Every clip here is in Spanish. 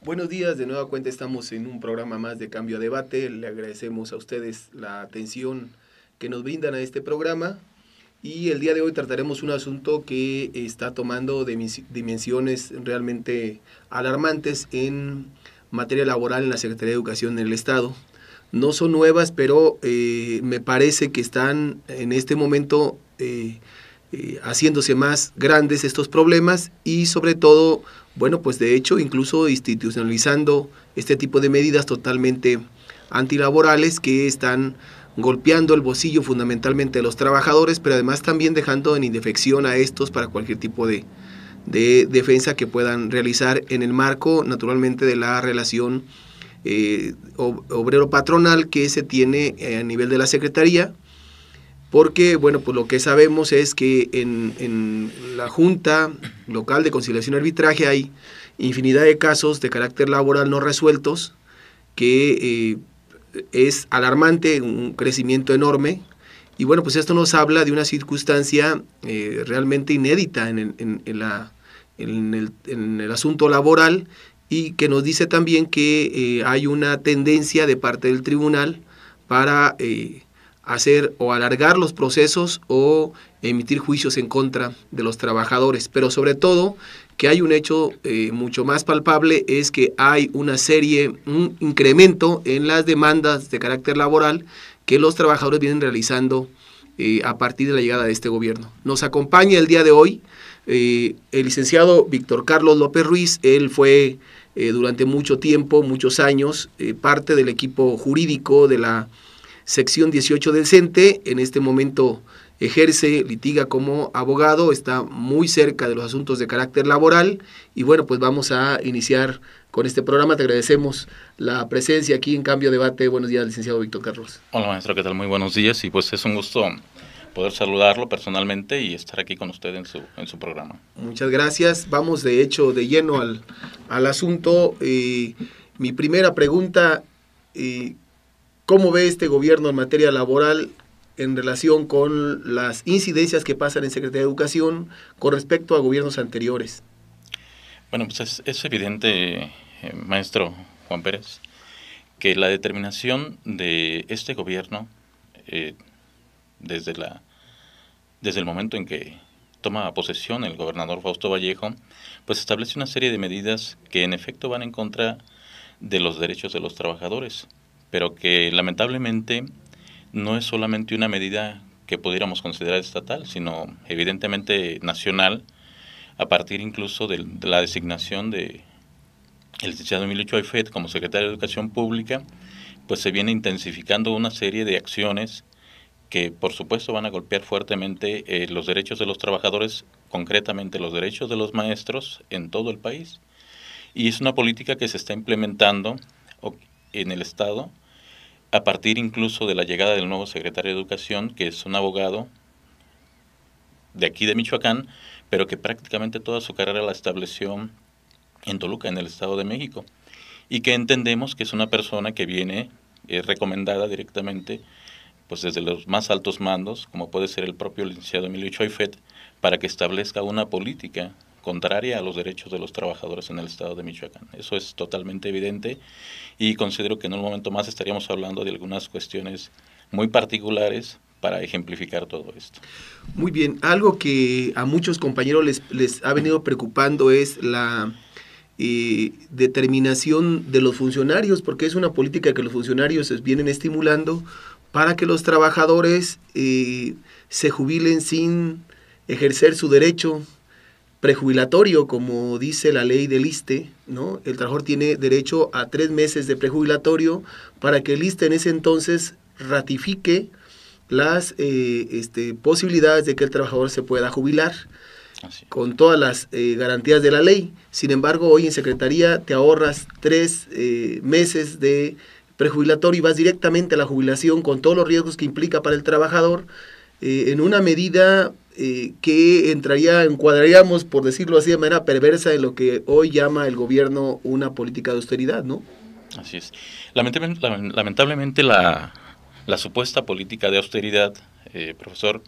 Buenos días, de nueva cuenta estamos en un programa más de Cambio a Debate. Le agradecemos a ustedes la atención que nos brindan a este programa y el día de hoy trataremos un asunto que está tomando dimensiones realmente alarmantes en materia laboral en la Secretaría de Educación del Estado. No son nuevas, pero me parece que están en este momento haciéndose más grandes estos problemas y sobre todo, bueno, pues de hecho incluso institucionalizando este tipo de medidas totalmente antilaborales que están golpeando el bolsillo fundamentalmente de los trabajadores, pero además también dejando en indefección a estos para cualquier tipo de defensa que puedan realizar en el marco naturalmente de la relación obrero-patronal que se tiene a nivel de la Secretaría, porque, bueno, pues lo que sabemos es que en la Junta Local de Conciliación y Arbitraje hay infinidad de casos de carácter laboral no resueltos, que es alarmante, un crecimiento enorme, y bueno, pues esto nos habla de una circunstancia realmente inédita en el asunto laboral, y que nos dice también que hay una tendencia de parte del tribunal para hacer o alargar los procesos o emitir juicios en contra de los trabajadores, pero sobre todo que hay un hecho mucho más palpable, es que hay un incremento en las demandas de carácter laboral que los trabajadores vienen realizando a partir de la llegada de este gobierno. Nos acompaña el día de hoy el licenciado Víctor Carlos López Ruiz. Él fue durante mucho tiempo, muchos años, parte del equipo jurídico de la sección 18 del CENTE. En este momento litiga como abogado, está muy cerca de los asuntos de carácter laboral y bueno, pues vamos a iniciar con este programa. Te agradecemos la presencia aquí en Cambio Debate. Buenos días, licenciado Víctor Carlos. Hola, maestro, ¿qué tal? Muy buenos días, y pues es un gusto poder saludarlo personalmente y estar aquí con usted en su programa. Muchas gracias. Vamos de hecho de lleno al asunto. Mi primera pregunta, ¿cómo ve este gobierno en materia laboral en relación con las incidencias que pasan en Secretaría de Educación con respecto a gobiernos anteriores? Bueno, pues es evidente, maestro Juan Pérez, que la determinación de este gobierno, desde el momento en que toma posesión el gobernador Fausto Vallejo, pues establece una serie de medidas que en efecto van en contra de los derechos de los trabajadores, pero que lamentablemente no es solamente una medida que pudiéramos considerar estatal, sino evidentemente nacional, a partir incluso de la designación de el licenciado Emilio Choyfet como secretario de Educación Pública. Pues se viene intensificando una serie de acciones que por supuesto van a golpear fuertemente los derechos de los trabajadores, concretamente los derechos de los maestros en todo el país. Y es una política que se está implementando en el Estado a partir incluso de la llegada del nuevo secretario de Educación, que es un abogado de aquí de Michoacán, pero que prácticamente toda su carrera la estableció en Toluca, en el Estado de México, y que entendemos que es una persona que viene recomendada directamente pues desde los más altos mandos, como puede ser el propio licenciado Emilio Choyfet, para que establezca una política contraria a los derechos de los trabajadores en el Estado de Michoacán. Eso es totalmente evidente, y considero que en un momento más estaríamos hablando de algunas cuestiones muy particulares para ejemplificar todo esto. Muy bien, algo que a muchos compañeros les ha venido preocupando es la determinación de los funcionarios, porque es una política que los funcionarios vienen estimulando para que los trabajadores se jubilen sin ejercer su derecho prejubilatorio, como dice la ley del ISSSTE, ¿no? El trabajador tiene derecho a 3 meses de prejubilatorio para que el ISSSTE en ese entonces ratifique las posibilidades de que el trabajador se pueda jubilar con todas las garantías de la ley. Sin embargo, hoy en Secretaría te ahorras 3 meses de prejubilatorio y vas directamente a la jubilación con todos los riesgos que implica para el trabajador, en una medida que encuadraríamos, por decirlo así, de manera perversa en lo que hoy llama el gobierno una política de austeridad, ¿no? Así es. Lamentablemente la supuesta política de austeridad, profesor,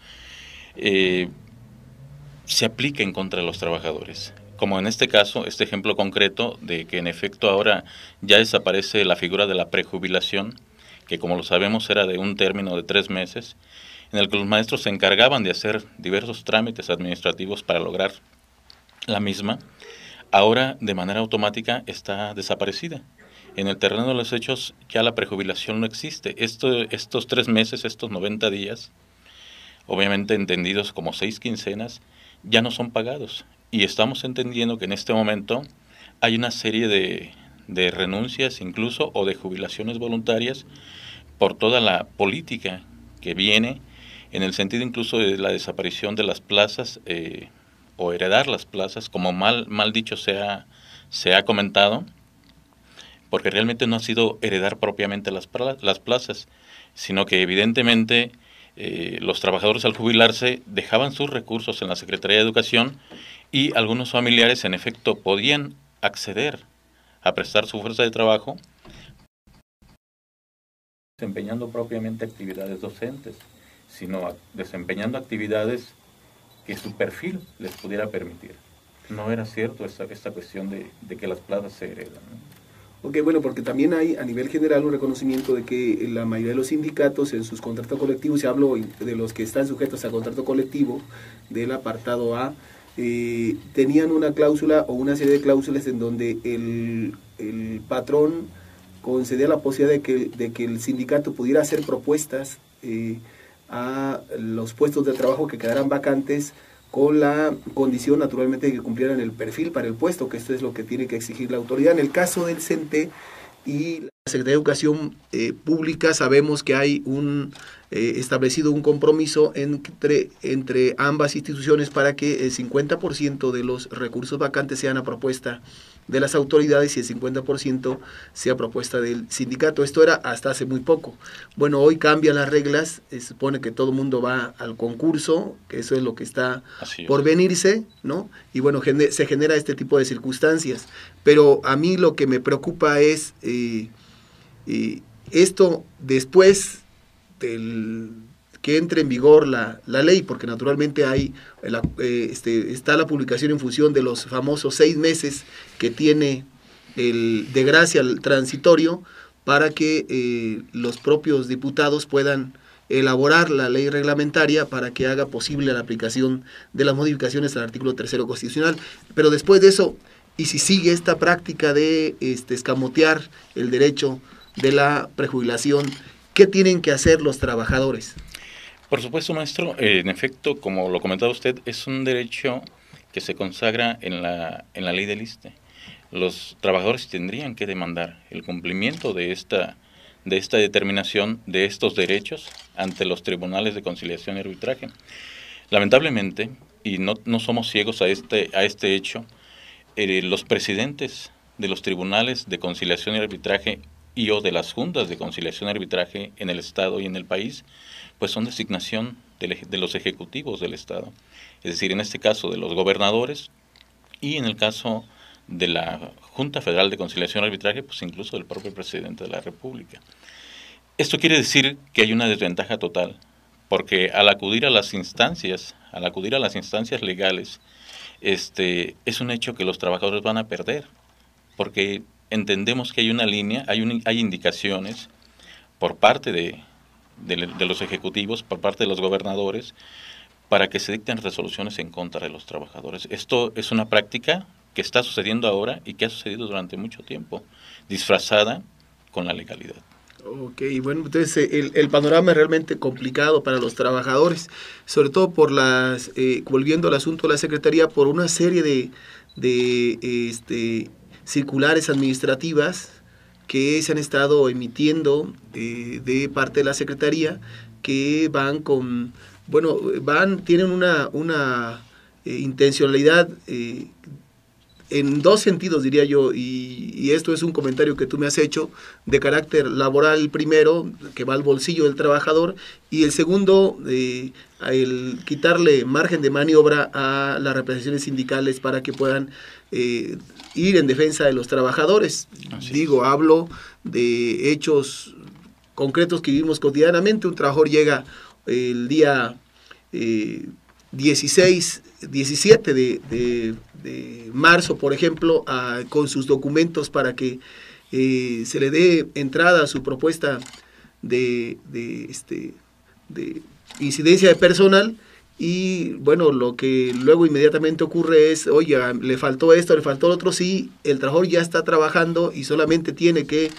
se aplica en contra de los trabajadores. como en este caso, este ejemplo concreto de que en efecto ahora ya desaparece la figura de la prejubilación, que como lo sabemos era de un término de 3 meses, en el que los maestros se encargaban de hacer diversos trámites administrativos para lograr la misma, ahora de manera automática está desaparecida. En el terreno de los hechos ya la prejubilación no existe. Estos 3 meses, estos 90 días, obviamente entendidos como 6 quincenas, ya no son pagados. Y estamos entendiendo que en este momento hay una serie de renuncias incluso o de jubilaciones voluntarias por toda la política que viene en el sentido incluso de la desaparición de las plazas o heredar las plazas, como mal dicho se ha comentado, porque realmente no ha sido heredar propiamente las plazas, sino que evidentemente los trabajadores al jubilarse dejaban sus recursos en la Secretaría de Educación y algunos familiares en efecto podían acceder a prestar su fuerza de trabajo desempeñando propiamente actividades docentes, sino desempeñando actividades que su perfil les pudiera permitir. No era cierto esta cuestión de que las plazas se heredan, ¿no? Ok, bueno, porque también hay a nivel general un reconocimiento de que la mayoría de los sindicatos en sus contratos colectivos, y hablo de los que están sujetos a contrato colectivo del apartado A, tenían una cláusula o una serie de cláusulas en donde el patrón concedía la posibilidad de que el sindicato pudiera hacer propuestas a los puestos de trabajo que quedaran vacantes, con la condición naturalmente de que cumplieran el perfil para el puesto, que esto es lo que tiene que exigir la autoridad. En el caso del CENTE y la Secretaría de Educación Pública, sabemos que hay establecido un compromiso entre ambas instituciones para que el 50% de los recursos vacantes sean a propuesta de las autoridades y el 50% sea propuesta del sindicato. Esto era hasta hace muy poco. Bueno, hoy cambian las reglas, se supone que todo el mundo va al concurso, que eso es lo que está por venirse, ¿no? Y bueno, se genera este tipo de circunstancias. Pero a mí lo que me preocupa es esto después que entre en vigor la ley, porque naturalmente está la publicación en función de los famosos 6 meses que tiene de gracia el transitorio para que los propios diputados puedan elaborar la ley reglamentaria para que haga posible la aplicación de las modificaciones al artículo 3º constitucional. Pero después de eso, y si sigue esta práctica de escamotear el derecho de la prejubilación, ¿qué tienen que hacer los trabajadores? Por supuesto, maestro, en efecto, como lo comentaba usted, es un derecho que se consagra en la ley del ISSSTE. Los trabajadores tendrían que demandar el cumplimiento de esta determinación de estos derechos ante los tribunales de conciliación y arbitraje. Lamentablemente, y no somos ciegos a este hecho, los presidentes de los tribunales de conciliación y arbitraje y o de las juntas de conciliación y arbitraje en el Estado y en el país, pues son designación de los ejecutivos del Estado. Es decir, en este caso de los gobernadores y en el caso de la Junta Federal de Conciliación y Arbitraje, pues incluso del propio presidente de la República. Esto quiere decir que hay una desventaja total, porque al acudir a las instancias legales, es un hecho que los trabajadores van a perder, porque entendemos que hay una línea, hay indicaciones por parte de los ejecutivos, por parte de los gobernadores, para que se dicten resoluciones en contra de los trabajadores. Esto es una práctica que está sucediendo ahora y que ha sucedido durante mucho tiempo, disfrazada con la legalidad. Ok, bueno, entonces el panorama es realmente complicado para los trabajadores, sobre todo por volviendo al asunto de la Secretaría, por una serie de circulares administrativas que se han estado emitiendo de parte de la Secretaría, que tienen una intencionalidad en dos sentidos, diría yo, y esto es un comentario que tú me has hecho, de carácter laboral primero, que va al bolsillo del trabajador, y el segundo, el quitarle margen de maniobra a las representaciones sindicales para que puedan ir en defensa de los trabajadores. Hablo de hechos concretos que vivimos cotidianamente. Un trabajador llega el día 17 de marzo, por ejemplo, con sus documentos para que se le dé entrada a su propuesta de incidencia de personal. Y bueno, lo que luego inmediatamente ocurre es, oye, le faltó esto, le faltó lo otro. Sí, el trabajador ya está trabajando y solamente tiene que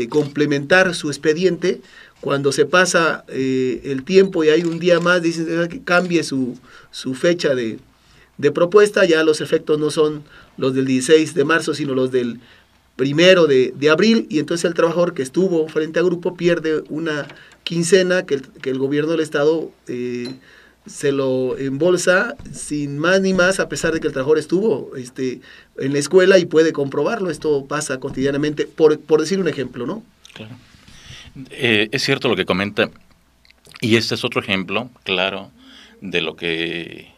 complementar su expediente. Cuando se pasa el tiempo y hay un día más, dicen que cambie su fecha de propuesta. Ya los efectos no son los del 16 de marzo, sino los del 1 de abril, y entonces el trabajador que estuvo frente a grupo pierde una quincena que el gobierno del estado se lo embolsa sin más ni más, a pesar de que el trabajador estuvo en la escuela y puede comprobarlo. Esto pasa cotidianamente, por decir un ejemplo, ¿no? Claro. Es cierto lo que comenta, y este es otro ejemplo claro de lo que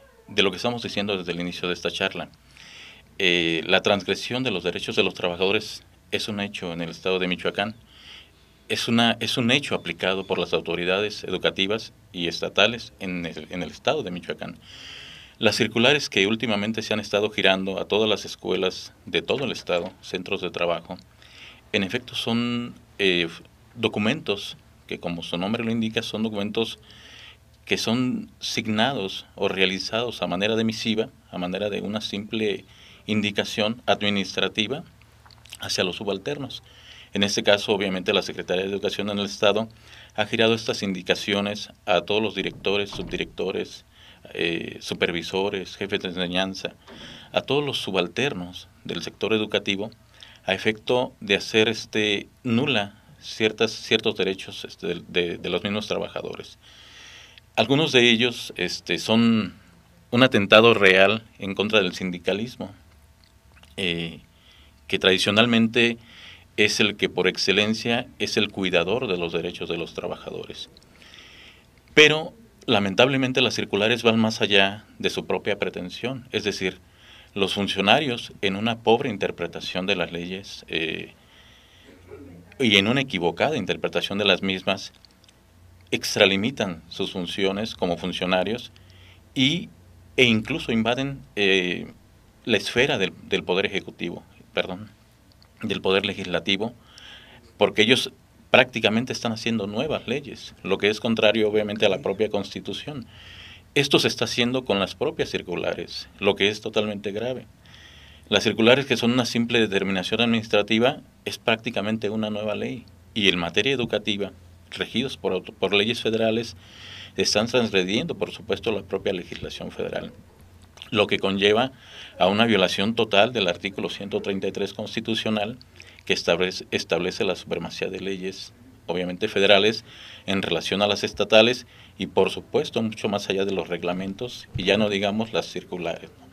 estamos diciendo desde el inicio de esta charla. La transgresión de los derechos de los trabajadores es un hecho en el estado de Michoacán, es un hecho aplicado por las autoridades educativas y estatales en el estado de Michoacán. Las circulares que últimamente se han estado girando a todas las escuelas de todo el estado, centros de trabajo, en efecto son documentos que, como su nombre lo indica, son documentos que son signados o realizados a manera de misiva, a manera de una simple indicación administrativa hacia los subalternos. En este caso, obviamente, la Secretaría de Educación en el Estado ha girado estas indicaciones a todos los directores, subdirectores, supervisores, jefes de enseñanza, a todos los subalternos del sector educativo, a efecto de hacer nula ciertos derechos de los mismos trabajadores. Algunos de ellos son un atentado real en contra del sindicalismo, que tradicionalmente es el que por excelencia es el cuidador de los derechos de los trabajadores. Pero lamentablemente las circulares van más allá de su propia pretensión, es decir, los funcionarios en una pobre interpretación de las leyes y en una equivocada interpretación de las mismas, extralimitan sus funciones como funcionarios e incluso invaden la esfera del poder ejecutivo, del poder legislativo, porque ellos prácticamente están haciendo nuevas leyes, lo que es contrario obviamente a la propia Constitución. Esto se está haciendo con las propias circulares, lo que es totalmente grave. Las circulares, que son una simple determinación administrativa, es prácticamente una nueva ley, y en materia educativa, regidos por leyes federales, están transgrediendo, por supuesto, la propia legislación federal, lo que conlleva a una violación total del artículo 133 constitucional, que establece la supremacía de leyes, obviamente federales, en relación a las estatales, y por supuesto mucho más allá de los reglamentos, y ya no digamos las circulares, ¿no?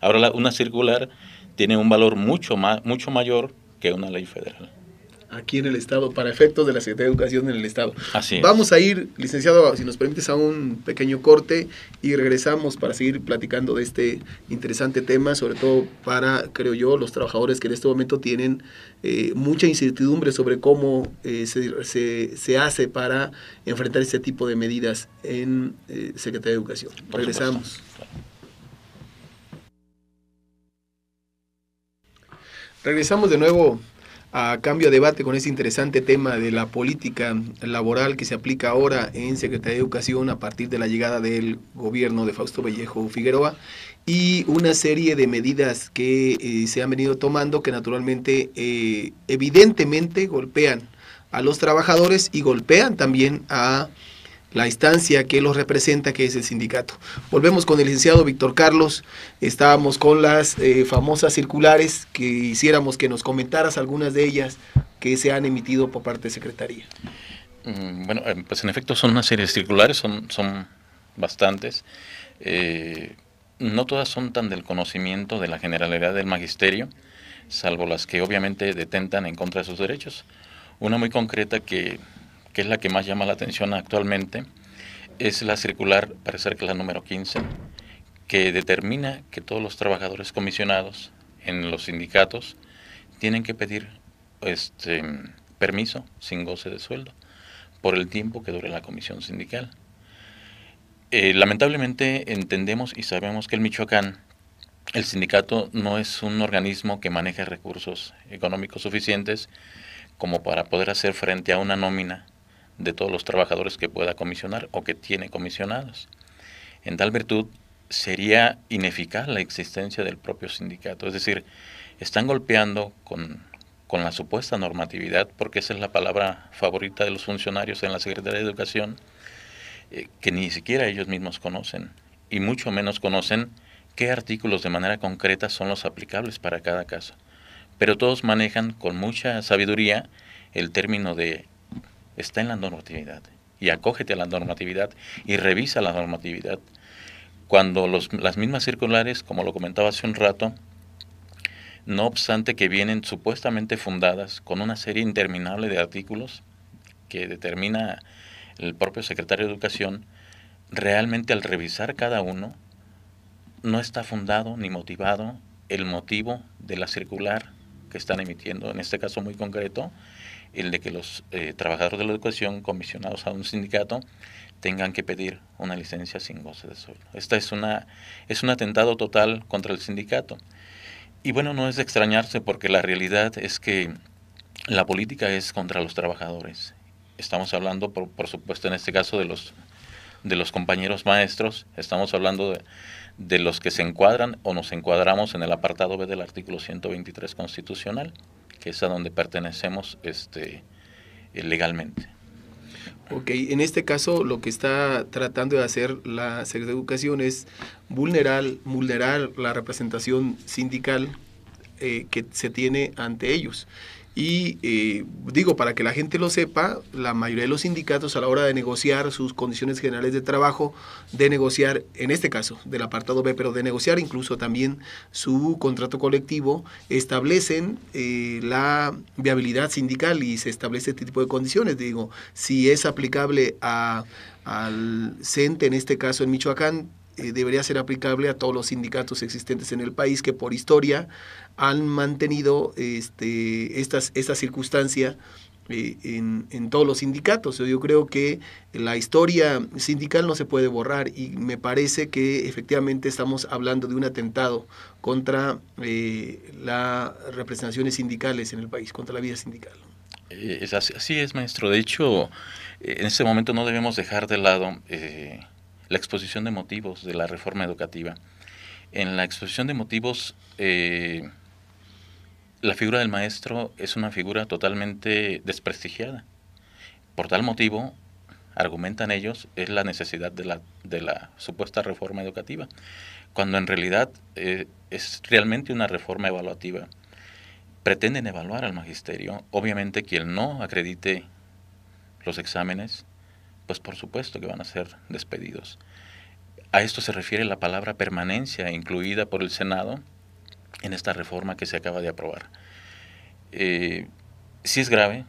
Ahora una circular tiene un valor mucho mayor que una ley federal. Aquí en el Estado, para efectos de la Secretaría de Educación en el Estado. Así es. Vamos a ir, licenciado, si nos permites, a un pequeño corte y regresamos para seguir platicando de este interesante tema, sobre todo para, creo yo, los trabajadores que en este momento tienen mucha incertidumbre sobre cómo se hace para enfrentar este tipo de medidas en Secretaría de Educación. Regresamos. Regresamos de nuevo a Cambio a Debate con este interesante tema de la política laboral que se aplica ahora en Secretaría de Educación a partir de la llegada del gobierno de Fausto Vallejo Figueroa y una serie de medidas que se han venido tomando que naturalmente evidentemente golpean a los trabajadores y golpean también a la instancia que los representa, que es el sindicato. Volvemos con el licenciado Víctor Carlos. Estábamos con las famosas circulares, que hiciéramos que nos comentaras algunas de ellas que se han emitido por parte de Secretaría. Bueno, pues en efecto son una serie de circulares, son bastantes. No todas son tan del conocimiento de la generalidad del magisterio, salvo las que obviamente detentan en contra de sus derechos. Una muy concreta que es la que más llama la atención actualmente, es la circular, parece que la número 15, que determina que todos los trabajadores comisionados en los sindicatos tienen que pedir permiso sin goce de sueldo por el tiempo que dure la comisión sindical. Lamentablemente entendemos y sabemos que en Michoacán el sindicato no es un organismo que maneje recursos económicos suficientes como para poder hacer frente a una nómina de todos los trabajadores que pueda comisionar o que tiene comisionados. En tal virtud, sería ineficaz la existencia del propio sindicato. Es decir, están golpeando con la supuesta normatividad, porque esa es la palabra favorita de los funcionarios en la Secretaría de Educación, que ni siquiera ellos mismos conocen, y mucho menos conocen qué artículos de manera concreta son los aplicables para cada caso. Pero todos manejan con mucha sabiduría el término de está en la normatividad, y acógete a la normatividad, y revisa la normatividad, cuando las mismas circulares, como lo comentaba hace un rato, no obstante que vienen supuestamente fundadas con una serie interminable de artículos que determina el propio secretario de Educación, realmente al revisar cada uno, no está fundado ni motivado el motivo de la circular que están emitiendo, en este caso muy concreto, el de que los trabajadores de la educación comisionados a un sindicato tengan que pedir una licencia sin goce de sueldo. Esta es un atentado total contra el sindicato. Y bueno, no es de extrañarse, porque la realidad es que la política es contra los trabajadores. Estamos hablando, por supuesto, en este caso de los compañeros maestros, estamos hablando de los que se encuadran o nos encuadramos en el apartado B del artículo 123 constitucional, que es a donde pertenecemos legalmente. Ok, en este caso lo que está tratando de hacer la Secretaría de Educación es vulnerar la representación sindical que se tiene ante ellos. Y digo, para que la gente lo sepa, la mayoría de los sindicatos a la hora de negociar sus condiciones generales de trabajo, de negociar, en este caso, del apartado B, pero de negociar incluso también su contrato colectivo, establecen la viabilidad sindical y se establece este tipo de condiciones. Digo, si es aplicable al CENTE, en este caso en Michoacán, debería ser aplicable a todos los sindicatos existentes en el país que por historia han mantenido esta circunstancia en todos los sindicatos. Yo creo que la historia sindical no se puede borrar y me parece que efectivamente estamos hablando de un atentado contra las representaciones sindicales en el país, contra la vida sindical. Así es, maestro. De hecho, en este momento no debemos dejar de lado la exposición de motivos de la reforma educativa. En la exposición de motivos, la figura del maestro es una figura totalmente desprestigiada. Por tal motivo, argumentan ellos, es la necesidad de la supuesta reforma educativa, cuando en realidad es realmente una reforma evaluativa. Pretenden evaluar al magisterio. Obviamente quien no acredite los exámenes, pues por supuesto que van a ser despedidos. A esto se refiere la palabra permanencia incluida por el Senado en esta reforma que se acaba de aprobar. Sí es grave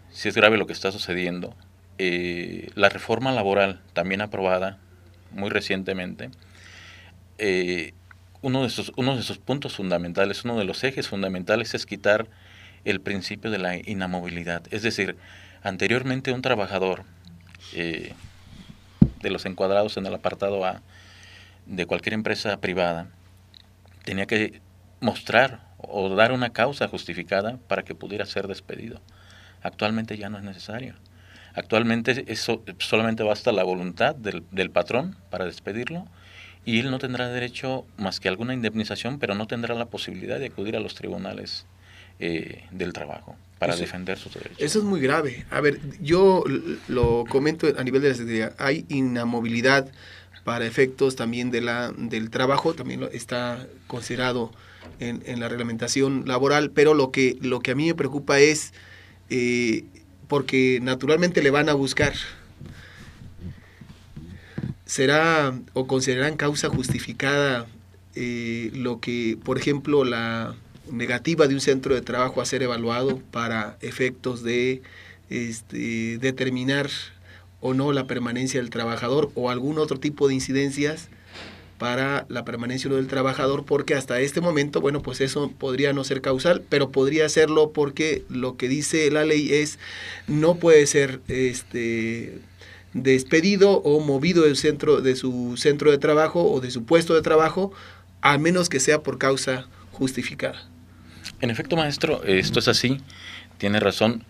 lo que está sucediendo. La reforma laboral, también aprobada muy recientemente, uno de sus puntos fundamentales, uno de los ejes fundamentales es quitar el principio de la inamovilidad. Es decir, anteriormente un trabajador de los encuadrados en el apartado A de cualquier empresa privada tenía que mostrar o dar una causa justificada para que pudiera ser despedido. Actualmente ya no es necesario. Actualmente eso solamente basta la voluntad del patrón para despedirlo, y él no tendrá derecho más que a alguna indemnización, pero no tendrá la posibilidad de acudir a los tribunales del trabajo para defender sus derechos. Eso es muy grave. A ver, yo lo comento a nivel de la Secretaría. Hay inamovilidad para efectos también del trabajo, también está considerado en la reglamentación laboral, pero lo que a mí me preocupa es, porque naturalmente le van a buscar, ¿será o considerarán causa justificada lo que, por ejemplo, la negativa de un centro de trabajo a ser evaluado para efectos de determinar o no la permanencia del trabajador, o algún otro tipo de incidencias para la permanencia del trabajador? Porque hasta este momento, bueno, pues eso podría no ser causal, pero podría serlo, porque lo que dice la ley es, no puede ser despedido o movido de su centro de trabajo o de su puesto de trabajo, a menos que sea por causa justificada. En efecto, maestro, esto es así, tiene razón.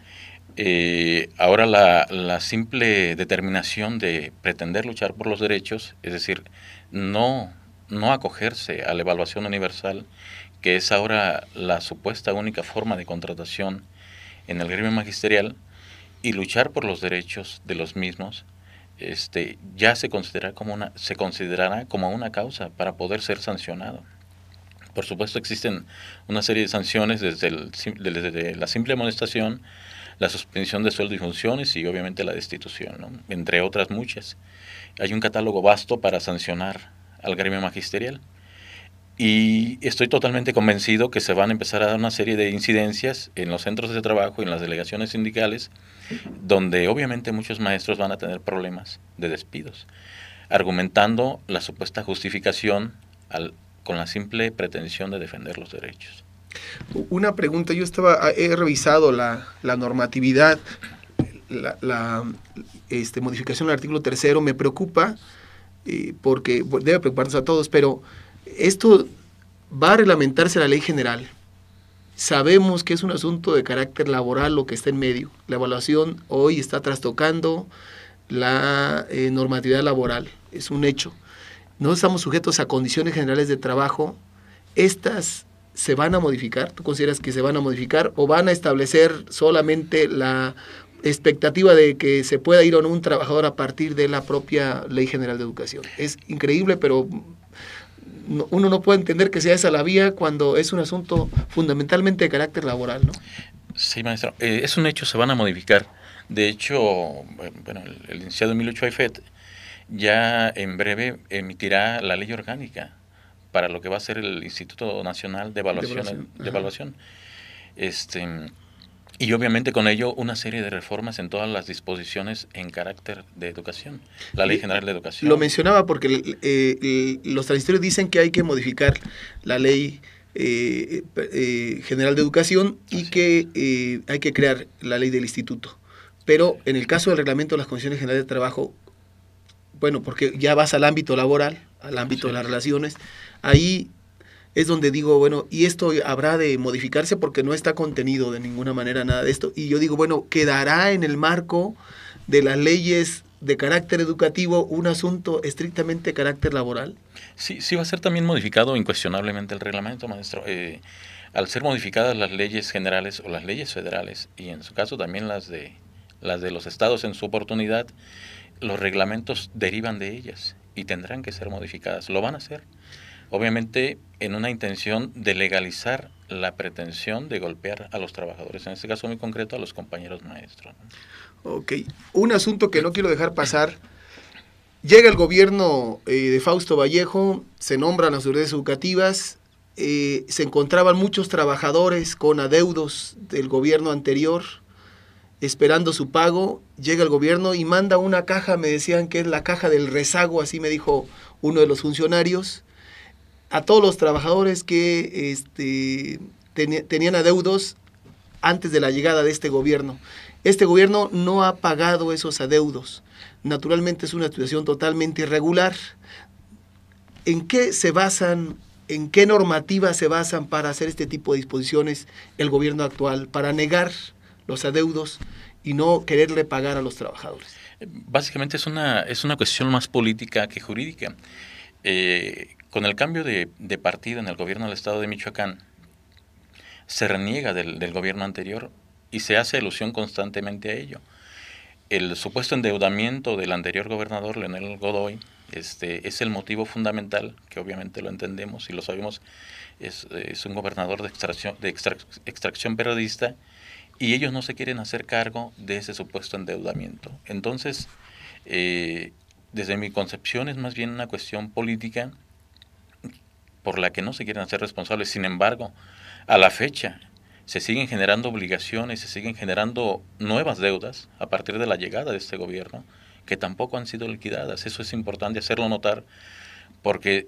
Ahora la simple determinación de pretender luchar por los derechos, es decir, no acogerse a la evaluación universal, que es ahora la supuesta única forma de contratación en el gremio magisterial, y luchar por los derechos de los mismos, ya se considerará como una causa para poder ser sancionado. Por supuesto existen una serie de sanciones desde la simple amonestación, la suspensión de sueldo y funciones y obviamente la destitución, ¿no? Entre otras muchas. Hay un catálogo vasto para sancionar al gremio magisterial. Y estoy totalmente convencido que se van a empezar a dar una serie de incidencias en los centros de trabajo y en las delegaciones sindicales, donde obviamente muchos maestros van a tener problemas de despidos, argumentando la supuesta justificación con la simple pretensión de defender los derechos. Una pregunta, he revisado la normatividad, la modificación del artículo 3º, me preocupa, porque debe preocuparnos a todos, pero esto va a reglamentarse la ley general. Sabemos que es un asunto de carácter laboral lo que está en medio. La evaluación hoy está trastocando la normatividad laboral, es un hecho. No estamos sujetos a condiciones generales de trabajo. ¿Estas se van a modificar? ¿Tú consideras que se van a modificar o van a establecer solamente la expectativa de que se pueda ir o no un trabajador a partir de la propia Ley General de Educación? Es increíble, pero uno no puede entender que sea esa la vía cuando es un asunto fundamentalmente de carácter laboral, ¿no? Sí, maestro. Es un hecho, se van a modificar. De hecho, bueno, el licenciado Emilio Choifet ya en breve emitirá la ley orgánica para lo que va a ser el Instituto Nacional de Evaluación. Y obviamente con ello una serie de reformas en todas las disposiciones en carácter de educación. La Ley General de Educación. Lo mencionaba porque los transitorios dicen que hay que modificar la Ley General de Educación y que hay que crear la ley del instituto. Pero en el caso del reglamento de las condiciones generales de trabajo, bueno, porque ya vas al ámbito laboral, al ámbito de las relaciones, ahí es donde digo, bueno, y esto habrá de modificarse porque no está contenido de ninguna manera nada de esto. Y yo digo, bueno, quedará en el marco de las leyes de carácter educativo un asunto estrictamente de carácter laboral. Sí va a ser también modificado incuestionablemente el reglamento, maestro. Al ser modificadas las leyes generales o las leyes federales, y en su caso también las de los estados en su oportunidad, los reglamentos derivan de ellas y tendrán que ser modificadas. Lo van a hacer. Obviamente en una intención de legalizar la pretensión de golpear a los trabajadores, en este caso muy concreto a los compañeros maestros, ¿no? Ok, un asunto que no quiero dejar pasar. Llega el gobierno de Fausto Vallejo, se nombran las autoridades educativas, se encontraban muchos trabajadores con adeudos del gobierno anterior, esperando su pago. Llega el gobierno y manda una caja, me decían que es la caja del rezago, así me dijo uno de los funcionarios, a todos los trabajadores que tenían adeudos antes de la llegada de este gobierno. Este gobierno no ha pagado esos adeudos. Naturalmente es una situación totalmente irregular. ¿En qué se basan, en qué normativa se basan para hacer este tipo de disposiciones el gobierno actual, para negar los adeudos y no quererle pagar a los trabajadores? Básicamente es una cuestión más política que jurídica. Con el cambio de partido en el gobierno del estado de Michoacán, se reniega del gobierno anterior y se hace alusión constantemente a ello. El supuesto endeudamiento del anterior gobernador, Leonel Godoy, es el motivo fundamental, que obviamente lo entendemos y lo sabemos, es un gobernador de extracción periodista, y ellos no se quieren hacer cargo de ese supuesto endeudamiento. Entonces, desde mi concepción es más bien una cuestión política por la que no se quieren hacer responsables. Sin embargo, a la fecha se siguen generando obligaciones, se siguen generando nuevas deudas a partir de la llegada de este gobierno, que tampoco han sido liquidadas. Eso es importante hacerlo notar, porque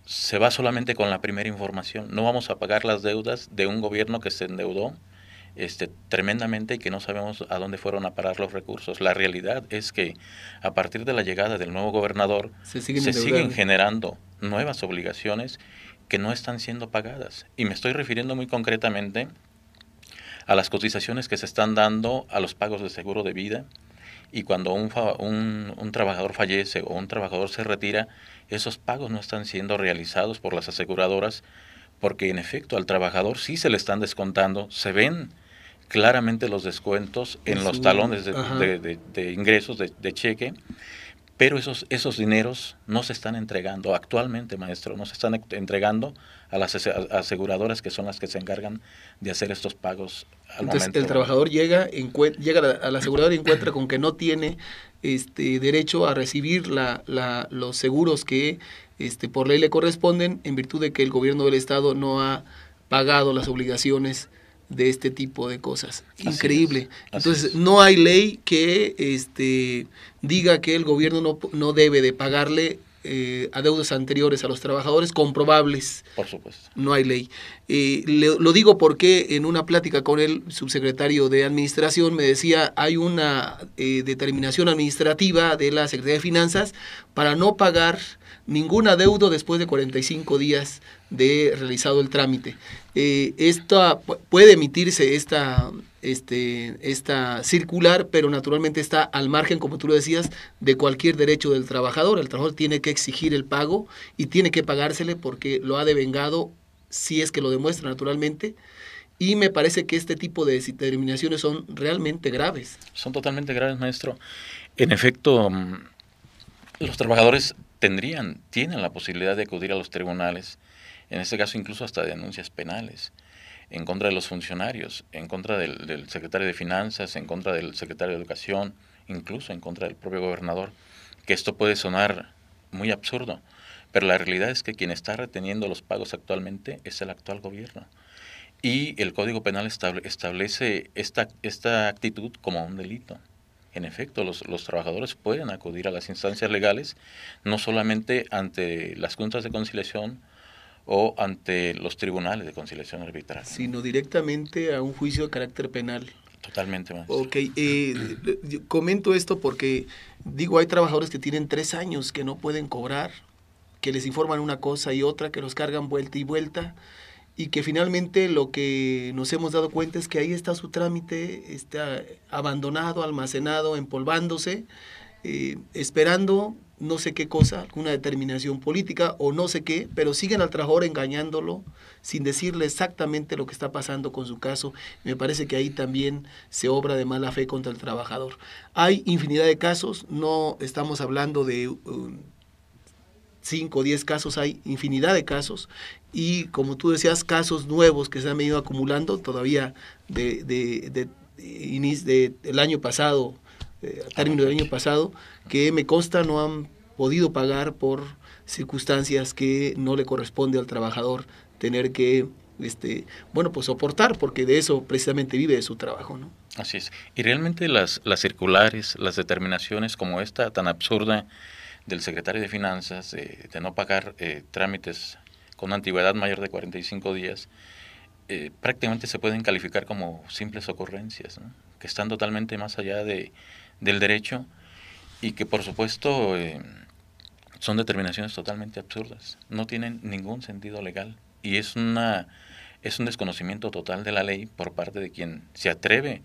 se va solamente con la primera información. No vamos a pagar las deudas de un gobierno que se endeudó tremendamente y que no sabemos a dónde fueron a parar los recursos. La realidad es que a partir de la llegada del nuevo gobernador Se se siguen siguen generando nuevas obligaciones que no están siendo pagadas. Y me estoy refiriendo muy concretamente a las cotizaciones que se están dando a los pagos de seguro de vida, y cuando un trabajador fallece o un trabajador se retira, esos pagos no están siendo realizados por las aseguradoras, porque en efecto al trabajador sí se le están descontando, se ven claramente los descuentos en los talones de ingresos de cheque, pero esos dineros no se están entregando actualmente, maestro, no se están entregando a las aseguradoras, que son las que se encargan de hacer estos pagos al Entonces momento. el trabajador llega a la aseguradora y encuentra con que no tiene derecho a recibir los seguros que por ley le corresponden, en virtud de que el gobierno del estado no ha pagado las obligaciones de este tipo de cosas. Increíble. Entonces no hay ley que diga que el gobierno no debe de pagarle adeudos anteriores a los trabajadores comprobables. Por supuesto. No hay ley. Lo digo porque en una plática con el subsecretario de Administración me decía, hay una determinación administrativa de la Secretaría de Finanzas para no pagar ningún adeudo después de 45 días de realizado el trámite. Puede emitirse esta circular, pero naturalmente está al margen, como tú lo decías, de cualquier derecho del trabajador. El trabajador tiene que exigir el pago y tiene que pagársele porque lo ha devengado, si es que lo demuestra naturalmente, y me parece que este tipo de determinaciones son realmente graves. Son totalmente graves, maestro. En efecto, los trabajadores tienen la posibilidad de acudir a los tribunales, en este caso incluso hasta denuncias penales, en contra de los funcionarios, en contra del secretario de Finanzas, en contra del secretario de Educación, incluso en contra del propio gobernador, que esto puede sonar muy absurdo, pero la realidad es que quien está reteniendo los pagos actualmente es el actual gobierno. Y el Código Penal establece esta actitud como un delito. En efecto, los trabajadores pueden acudir a las instancias legales, no solamente ante las juntas de conciliación o ante los tribunales de conciliación arbitraria, sino directamente a un juicio de carácter penal. Totalmente, maestro. Ok, comento esto porque, digo, hay trabajadores que tienen 3 años que no pueden cobrar, que les informan una cosa y otra, que los cargan vuelta y vuelta, y que finalmente lo que nos hemos dado cuenta es que ahí está su trámite, está abandonado, almacenado, empolvándose, esperando no sé qué cosa, alguna determinación política o no sé qué, pero siguen al trabajador engañándolo sin decirle exactamente lo que está pasando con su caso. Me parece que ahí también se obra de mala fe contra el trabajador. Hay infinidad de casos, no estamos hablando de 5 o 10 casos, hay infinidad de casos, y como tú decías, casos nuevos que se han venido acumulando todavía del año pasado, a término del año pasado, que me consta no han podido pagar por circunstancias que no le corresponde al trabajador tener que pues soportar, porque de eso precisamente vive de su trabajo, ¿no? Así es. Y realmente las circulares, las determinaciones como esta tan absurda del secretario de Finanzas de no pagar trámites con antigüedad mayor de 45 días, prácticamente se pueden calificar como simples ocurrencias, ¿no? Que están totalmente más allá del derecho y que por supuesto son determinaciones totalmente absurdas, no tienen ningún sentido legal y es un desconocimiento total de la ley por parte de quien se atreve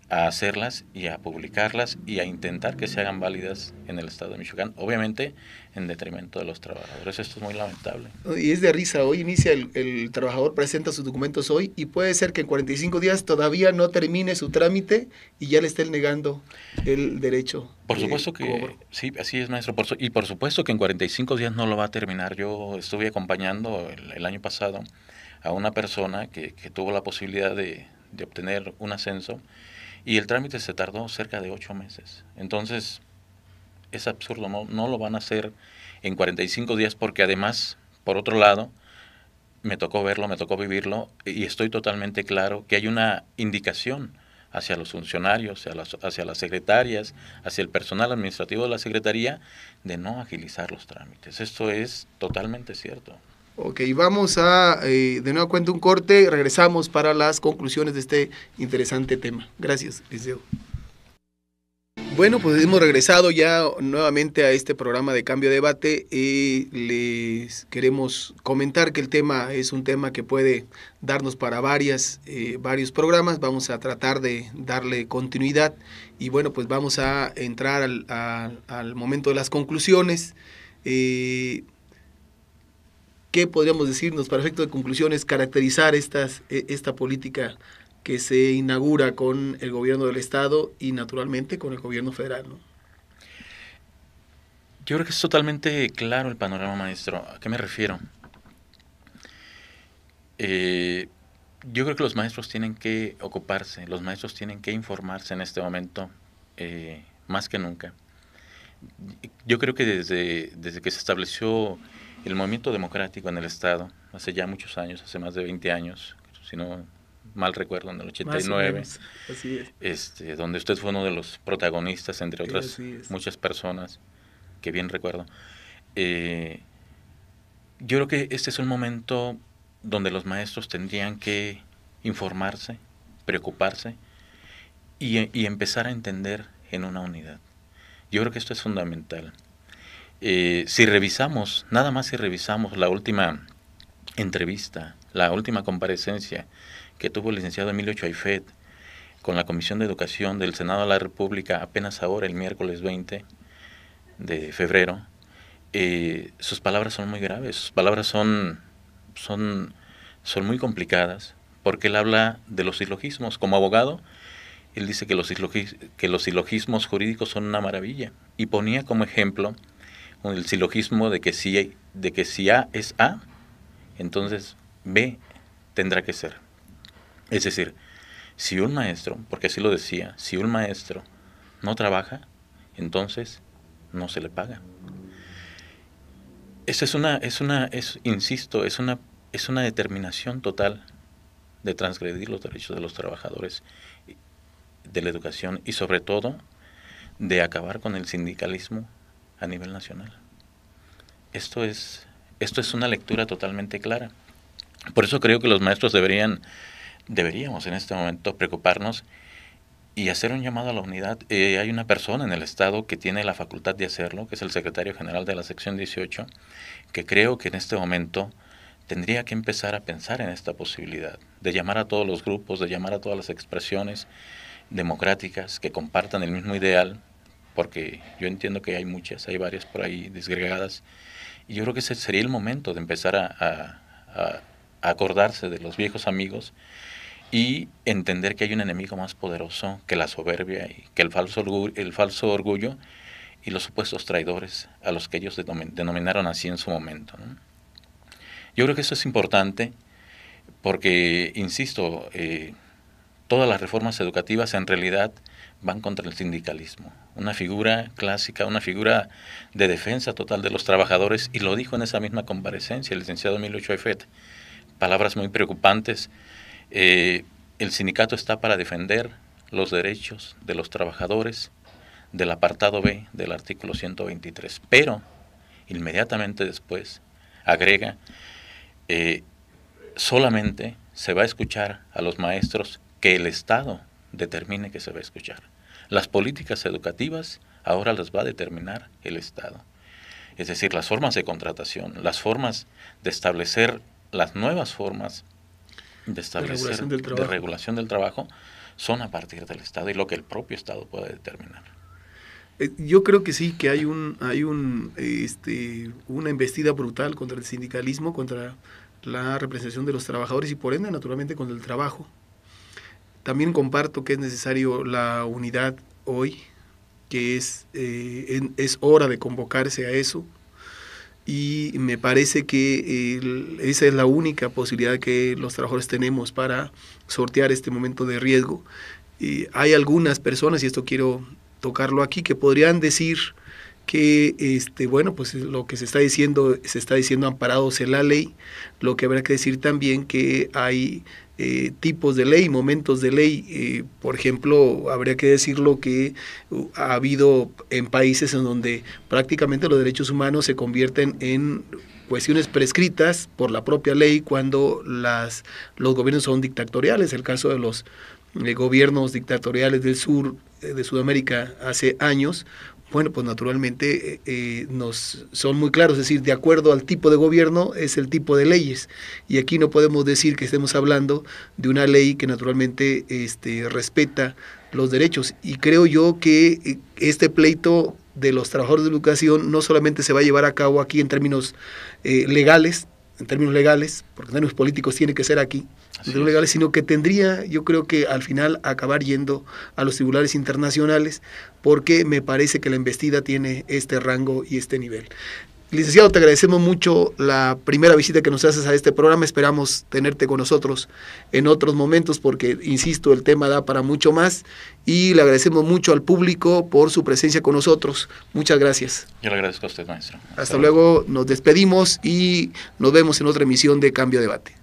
a hacerlas y a publicarlas y a intentar que se hagan válidas en el estado de Michoacán, obviamente en detrimento de los trabajadores. Esto es muy lamentable. Y es de risa, hoy inicia el trabajador, presenta sus documentos hoy y puede ser que en 45 días todavía no termine su trámite y ya le estén negando el derecho. Por supuesto que cobro. Sí, así es, maestro. Y por supuesto que en 45 días no lo va a terminar. Yo estuve acompañando el año pasado a una persona que tuvo la posibilidad de obtener un ascenso y el trámite se tardó cerca de 8 meses. Entonces, es absurdo, no lo van a hacer en 45 días porque además, por otro lado, me tocó verlo, me tocó vivirlo y estoy totalmente claro que hay una indicación hacia los funcionarios, hacia las secretarias, hacia el personal administrativo de la Secretaría de no agilizar los trámites. Esto es totalmente cierto. Ok, vamos a de nuevo cuenta un corte, regresamos para las conclusiones de este interesante tema. Gracias, Liceo. Bueno, pues hemos regresado ya nuevamente a este programa de Cambio de Debate. Les queremos comentar que el tema es un tema que puede darnos para varios programas. Vamos a tratar de darle continuidad y bueno, pues vamos a entrar al momento de las conclusiones. ¿Qué podríamos decirnos para efecto de conclusiones? Caracterizar esta política que se inaugura con el gobierno del Estado y naturalmente con el gobierno federal, ¿no? Yo creo que es totalmente claro el panorama, maestro. ¿A qué me refiero? Yo creo que los maestros tienen que ocuparse, los maestros tienen que informarse en este momento, más que nunca. Yo creo que desde que se estableció el movimiento democrático en el Estado, hace ya muchos años, hace más de 20 años, si no mal recuerdo, en el 89, así es. Donde usted fue uno de los protagonistas, entre otras muchas personas, que bien recuerdo. Yo creo que este es un momento donde los maestros tendrían que informarse, preocuparse y empezar a entender en una unidad. Yo creo que esto es fundamental. Si revisamos, nada más si revisamos la última entrevista, la última comparecencia que tuvo el licenciado Emilio Choyfet con la Comisión de Educación del Senado de la República apenas ahora, el miércoles 20 de febrero, sus palabras son muy graves, sus palabras son muy complicadas, porque él habla de los silogismos. Como abogado, él dice que los silogismos jurídicos son una maravilla, y ponía como ejemplo el silogismo de que si A es A, entonces B tendrá que ser. Es decir, si un maestro, porque así lo decía, si un maestro no trabaja, entonces no se le paga. Esa es una determinación total de transgredir los derechos de los trabajadores de la educación y sobre todo de acabar con el sindicalismo a nivel nacional. Esto es una lectura totalmente clara. Por eso creo que los maestros deberíamos en este momento preocuparnos y hacer un llamado a la unidad. Hay una persona en el Estado que tiene la facultad de hacerlo, que es el secretario general de la sección 18, que creo que en este momento tendría que empezar a pensar en esta posibilidad, de llamar a todos los grupos, de llamar a todas las expresiones democráticas que compartan el mismo ideal, porque yo entiendo que hay varias por ahí disgregadas, y yo creo que ese sería el momento de empezar a acordarse de los viejos amigos y entender que hay un enemigo más poderoso que la soberbia y que el falso orgullo y los supuestos traidores a los que ellos denominaron así en su momento, ¿no? Yo creo que eso es importante porque, insisto, todas las reformas educativas en realidad van contra el sindicalismo. Una figura clásica, una figura de defensa total de los trabajadores, y lo dijo en esa misma comparecencia el licenciado Emilio Choyfet. Palabras muy preocupantes. El sindicato está para defender los derechos de los trabajadores del apartado B del artículo 123. Pero, inmediatamente después, agrega, solamente se va a escuchar a los maestros que el Estado determine que se va a escuchar. Las políticas educativas ahora las va a determinar el Estado. Es decir, las formas de contratación, las formas de establecer las nuevas formas de regulación del trabajo son a partir del Estado y lo que el propio Estado puede determinar. Yo creo que sí, que hay una embestida brutal contra el sindicalismo, contra la representación de los trabajadores y por ende, naturalmente, contra el trabajo. También comparto que es necesario la unidad hoy, que es hora de convocarse a eso, y me parece que esa es la única posibilidad que los trabajadores tenemos para sortear este momento de riesgo. Hay algunas personas, y esto quiero tocarlo aquí, que podrían decir que bueno, pues lo que se está diciendo amparados en la ley. Lo que habrá que decir también que hay tipos de ley, momentos de ley. Por ejemplo, habría que decirlo que ha habido en países en donde prácticamente los derechos humanos se convierten en cuestiones prescritas por la propia ley cuando los gobiernos son dictatoriales. El caso de los gobiernos dictatoriales del sur de Sudamérica hace años, bueno, pues naturalmente son muy claros, es decir, de acuerdo al tipo de gobierno es el tipo de leyes, y aquí no podemos decir que estemos hablando de una ley que naturalmente respeta los derechos, y creo yo que este pleito de los trabajadores de educación no solamente se va a llevar a cabo aquí en términos legales, porque en términos políticos tiene que ser aquí, legales, sino que tendría, yo creo que al final acabar yendo a los tribunales internacionales, porque me parece que la embestida tiene este rango y este nivel. Licenciado, te agradecemos mucho la primera visita que nos haces a este programa. Esperamos tenerte con nosotros en otros momentos porque, insisto, el tema da para mucho más, y le agradecemos mucho al público por su presencia con nosotros. Muchas gracias. Yo le agradezco a usted, maestro. Hasta luego, nos despedimos y nos vemos en otra emisión de Cambio Debate.